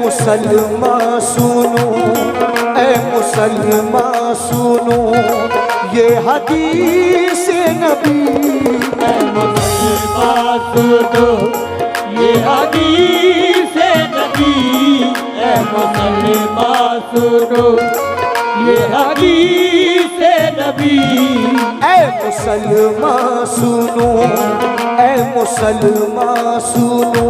मुसलमान सुनो, ऐ मुसलमान सुनो ये हदीस नबी। ऐ मुसलमान सुनो ये हदीस नबी। ऐ मुसलमान सुनो ये हदीस नबी। ऐ मुसलमान सुनो, ऐ मुसलमान सुनो।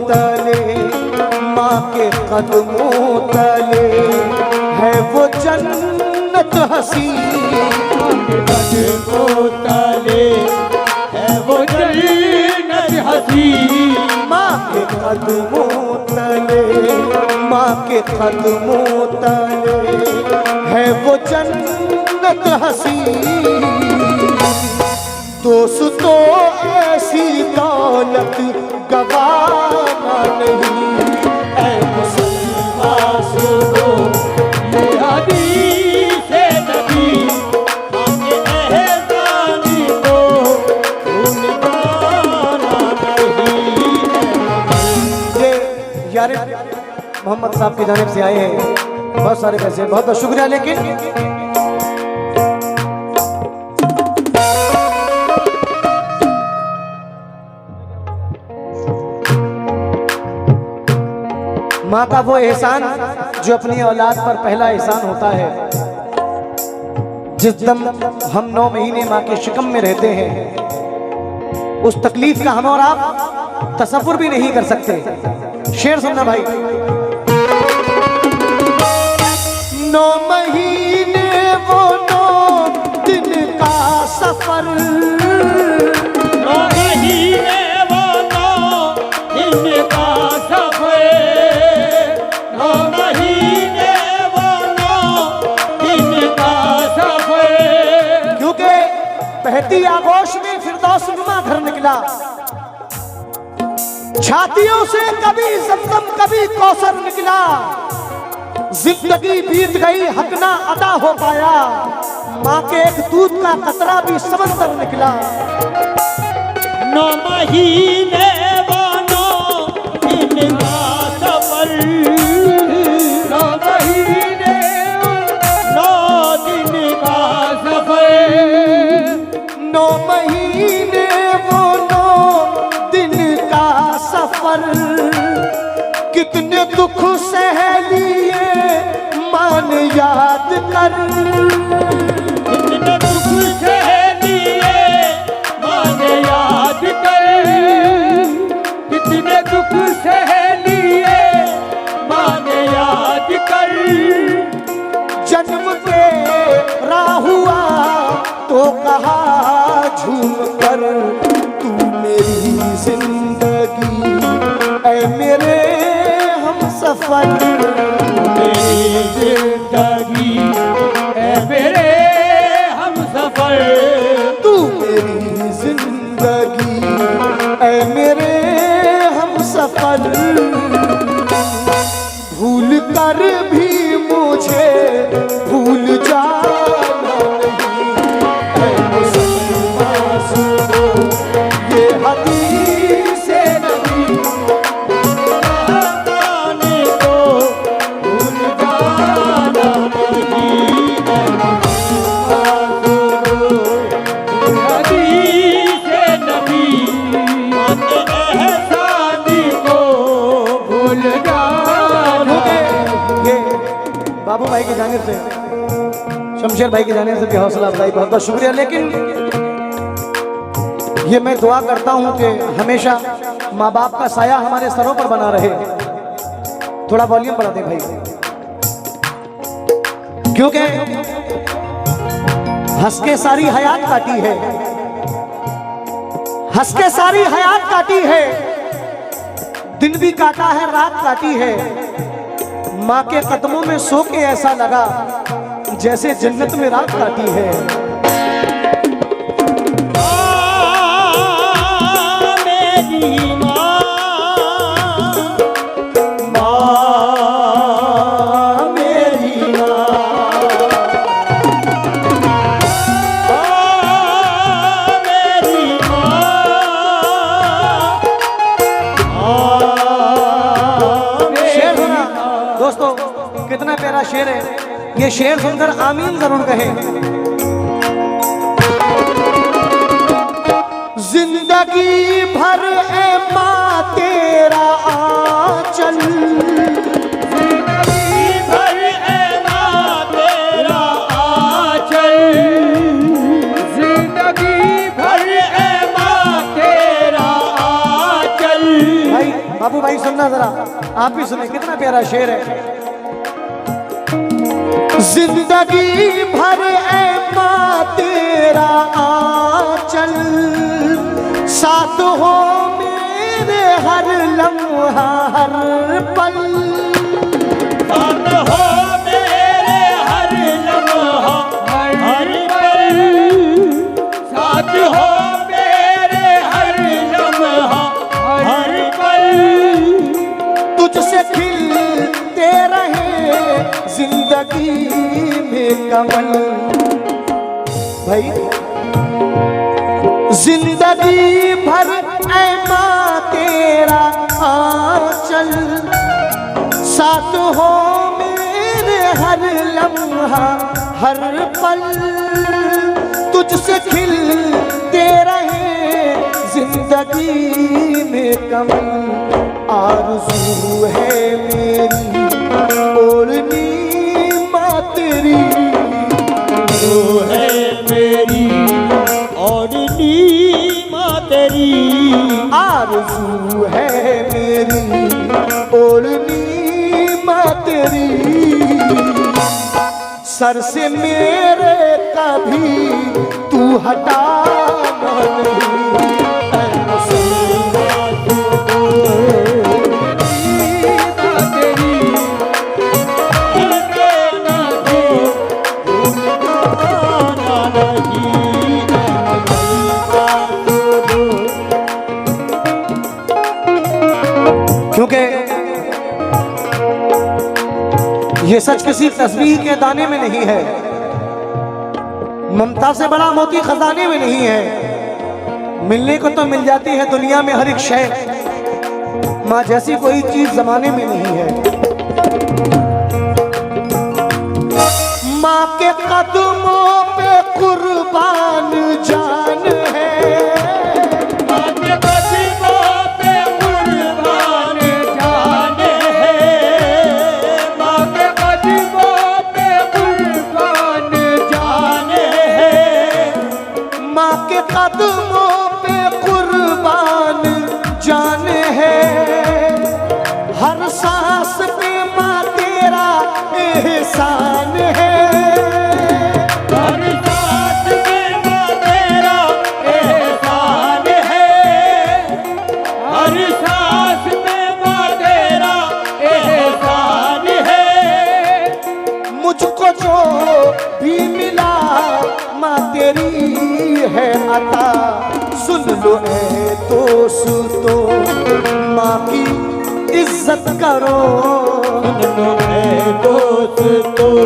तले माँ के कदमों तले है वो जन्नत हसी। कदमों तले है वो जन्नत हसी। माँ के कदमों तले, माँ के कदमों तले है वो जन्नत हसी। दोस्तों ऐसी दौलत गवाना नहीं। ऐ मुसलमान सुनो ये हदीस नबी। हमने एहसानी को भूल जाना नहीं। ये यार मोहम्मद साहब की जानिब से आए हैं बहुत सारे पैसे, बहुत बहुत शुक्रिया। लेकिन माँ का वो एहसान जो अपनी औलाद पर पहला एहसान होता है। जिस दम हम 9 महीने माँ के शिकम में रहते हैं, उस तकलीफ का हम और आप तसव्वुर भी नहीं कर सकते। शेर सुनना भाई। 9 महीने वो 9 दिन का सफर। 9 महीने वो 9 दिन का सफर। 9 महीने वो 9 दिन का सफर। क्योंकि बहती आगोश में फिरदौस नुमा घर निकला। छातियों से कभी ज़मज़म कभी कौसर निकला। जिंदगी बीत गई हक ना अदा हो पाया। माँ के एक दूध का कतरा भी समंदर निकला। 9 महीने वो 9 दिन का सफर। 9 महीने 9 दिन का सफर। 9 महीने वो 9 दिन का सफर। कितने दुख सह लिए मान याद कर। कितने दुख सह लिए मान याद कर। कितने दुख सह लिए मान याद कर। जन्म तेरा हुआ तो कहा झूम कर तू मेरी जिंदगी ऐ मेरे हम सफर। मेरी जिंदगी है मेरे हम सफर। तू मेरी जिंदगी ऐ मेरे हम सफर। भूल कर भी मुझे भूल जाना नहीं। ऐ मुसलमान सुनो ये हदीस नबी। जाने को भूल जाना नहीं। हदीस नबी। अपने एहसानी को भूल जाना। ये बाबू भाई की जानिब से, शमशेर भाई की जानिब से भी हौसला अफजाई बहुत बहुत शुक्रिया। लेकिन ये मैं दुआ करता हूँ कि हमेशा माँ बाप का साया हमारे सरों पर बना रहे। थोड़ा वॉल्यूम बढ़ा दे भाई, क्योंकि हंस के सारी हयात काटी है, हंस के सारी हयात काटी है, दिन भी काटा है रात काटी है। माँ के कदमों में सो के ऐसा लगा जैसे जन्नत में रात काटी है। मेरी माँ, मेरी माँ, मेरी माँ। शेर सुना दोस्तों, कितना प्यारा शेर है। ये शेर सुनकर आमीन जरूर कहें। जिंदगी भर ए माँ तेरा आंचल, जिंदगी भर ए माँ तेरा आंचल, जिंदगी भर ए माँ तेरा आंचल। भाई बाबू भाई सुनना जरा, आप भी सुने, कितना प्यारा शेर है। जिंदगी भर ए माँ तेरा आंचल, साथ हो मेरे हर लम्हा हर पल, साथ हो मेरे हर लम्हा हर पल, साथ हो मेरे हर लम्हा हर पल। तुझसे खिलते रहे जिंदगी में कमल। भाई जिंदगी भर ऐ माँ तेरा आंचल, साथ हो मेरे हर लम्हा हर पल, तुझसे खिलते रहे जिंदगी में कमल। आरज़ू है मेरी ओढ़नी माँ तेरी, वो है मेरी ओढ़नी माँ तेरी, आरज़ू है मेरी ओढ़नी माँ तेरी, सर से मेरे कभी तू हटा नहीं। क्योंकि ये सच किसी तस्वीर के दाने में नहीं है, ममता से बड़ा मोती खजाने में नहीं है। मिलने को तो मिल जाती है दुनिया में हर एक शय, माँ जैसी कोई चीज जमाने में नहीं है। माँ के कदमों पे कुर्बान जान है, माँ के कदमों पे कुर्बान जान है, माँ के कदमों पे कुर्बान जान है, माँ के कदमों पे कुर्बान जान है। हर सांस पे माँ तेरा एहसान है, हर सांस में माँ तेरा एहसान है, हर सांस में माँ तेरा एहसान है। मुझको जो भी मिला माँ तेरी है अता। सुन लो ऐ दोस्तों, माँ की इज्जत करो, सुन लो ऐ दोस्तों,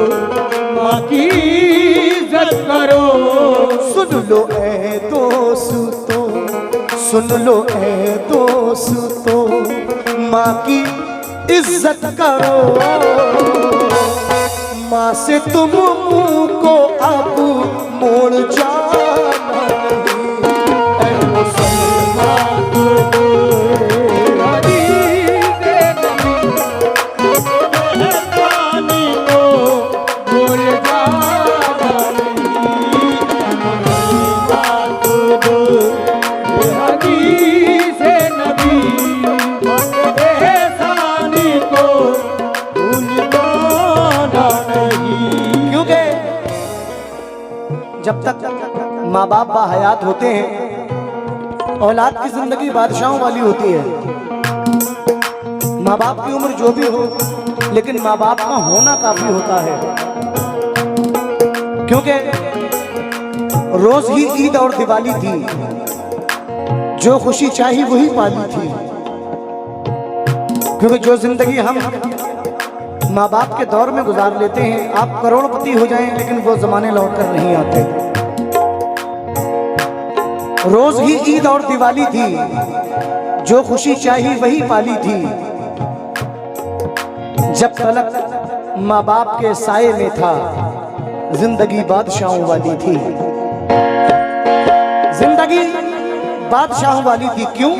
माँ की इज्जत करो, सुन लो ऐ दोस्तों, सुन लो ऐ दोस्तों, माँ की इज्जत करो। माँ से तुम मुंह को अब मोड़ जाना नहीं। ऐ मुसलमान जब तक माँ बाप बाहयात होते हैं, औलाद की जिंदगी बादशाहों वाली होती है। माँ बाप की उम्र जो भी हो, लेकिन माँ बाप का होना काफी होता है, क्योंकि रोज ही ईद और दिवाली थी, जो खुशी चाहिए वही पाली थी। क्योंकि जो जिंदगी हम माँ बाप के दौर में गुजार लेते हैं, आप करोड़पति हो जाएं लेकिन वो जमाने लौट कर नहीं आते। रोज ही ईद और दिवाली थी, जो खुशी चाहिए वही पाली थी। जब तलक माँ बाप के साए में था, जिंदगी बादशाहों वाली थी। जिंदगी बादशाहों वाली थी। क्यों?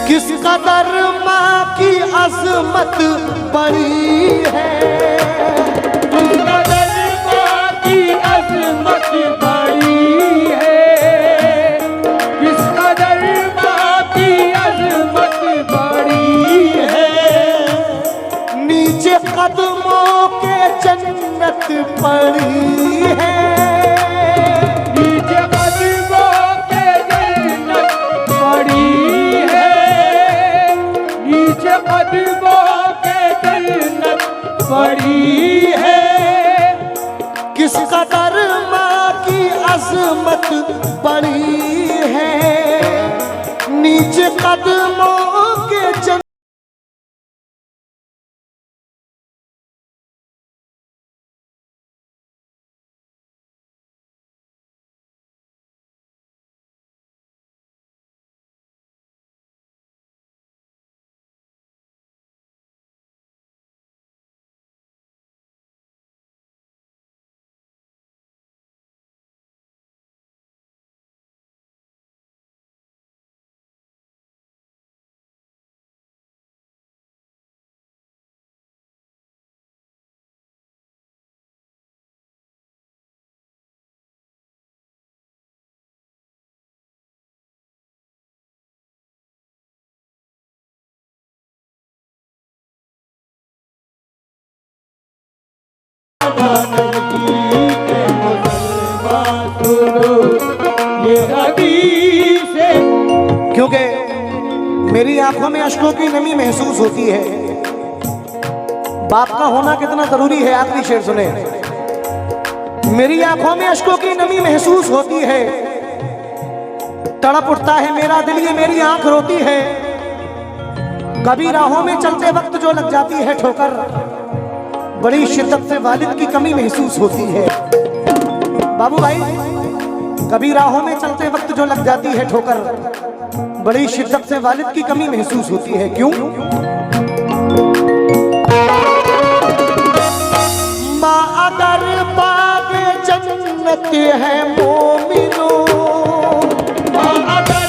किस कदर माँ की अजमत बड़ी है, किस कदर माँ की अजमत बड़ी है, किस कदर माँ की अजमत बड़ी है। नीचे कदमों के जन्नत पड़ी है, नीचे कदमों के जन्नत पड़ी है, नीचे कदमों के जन्नत पड़ी है। किस कदर माँ की अजमत बड़ी है, नीचे कदमों के जन्नत। ये हदीस है। क्योंकि मेरी आंखों में अश्कों की नमी महसूस होती है। बाप का होना कितना जरूरी है, आखिरी शेर सुने। मेरी आंखों में अश्कों की नमी महसूस होती है, तड़प उठता है मेरा दिल, ये मेरी आंख रोती है। कभी राहों में चलते वक्त जो लग जाती है ठोकर, बड़ी शिद्दत से वालिद की कमी महसूस होती है। बाबू भाई, कभी राहों में चलते वक्त जो लग जाती है ठोकर, बड़ी शिद्दत से वालिद की कमी महसूस होती है। क्यों? माँ अगर बाग जन्नत है मोमिनो, माँ अगर